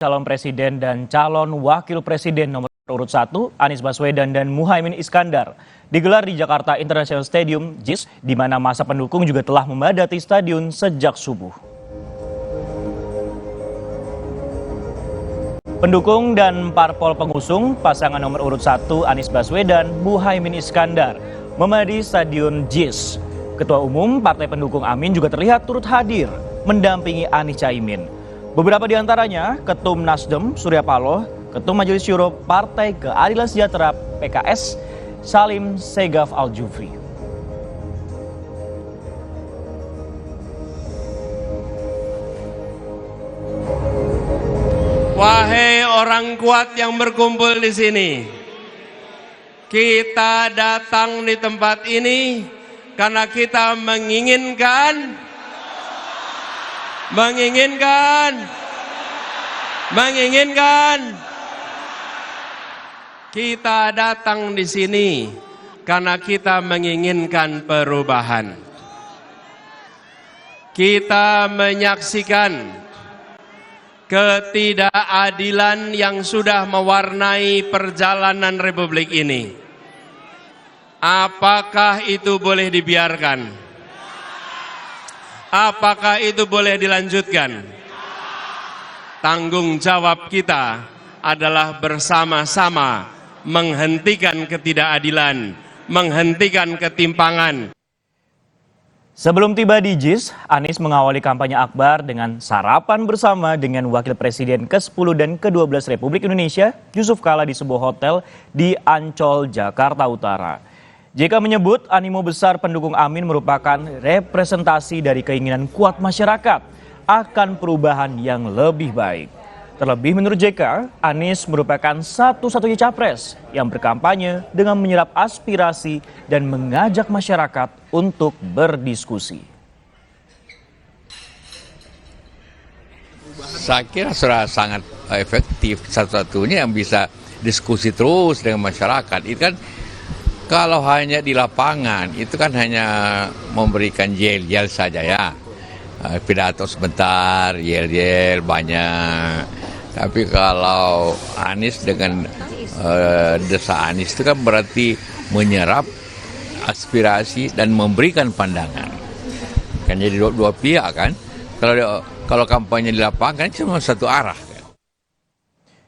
Calon presiden dan calon wakil presiden nomor urut 1, Anies Baswedan dan Muhaimin Iskandar, digelar di Jakarta International Stadium, JIS, di mana masa pendukung juga telah memadati stadion sejak subuh. Pendukung dan parpol pengusung pasangan nomor urut 1, Anies Baswedan, Muhaimin Iskandar, memadati stadion JIS. Ketua Umum Partai Pendukung Amin juga terlihat turut hadir, mendampingi Anies Caimin. Beberapa di antaranya, Ketum Nasdem Surya Paloh, Ketum Majelis Syuro Partai Keadilan Sejahtera PKS Salim Segaf Al-Jufri. Wahai orang kuat yang berkumpul di sini, kita datang di tempat ini karena kita menginginkan kita datang di sini karena kita menginginkan perubahan. Kita menyaksikan ketidakadilan yang sudah mewarnai perjalanan Republik ini. Apakah itu boleh dibiarkan? Apakah itu boleh dilanjutkan? Tanggung jawab kita adalah bersama-sama menghentikan ketidakadilan, menghentikan ketimpangan. Sebelum tiba di JIS, Anies mengawali kampanye akbar dengan sarapan bersama dengan Wakil Presiden ke-10 dan ke-12 Republik Indonesia, Yusuf Kala di sebuah hotel di Ancol, Jakarta Utara. JK menyebut animo besar pendukung Amin merupakan representasi dari keinginan kuat masyarakat akan perubahan yang lebih baik. Terlebih menurut JK, Anies merupakan satu-satunya capres yang berkampanye dengan menyerap aspirasi dan mengajak masyarakat untuk berdiskusi. Saya kira sudah sangat efektif, satu-satunya yang bisa diskusi terus dengan masyarakat. Itu kan kalau hanya di lapangan, itu kan hanya memberikan yel-yel saja ya. Pidato sebentar, yel-yel banyak. Tapi kalau Anies dengan desa Anies itu kan berarti menyerap aspirasi dan memberikan pandangan. Kan jadi dua pihak kan. Kalau kampanye di lapangan cuma satu arah.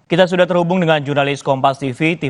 Kita sudah terhubung dengan jurnalis Kompas TV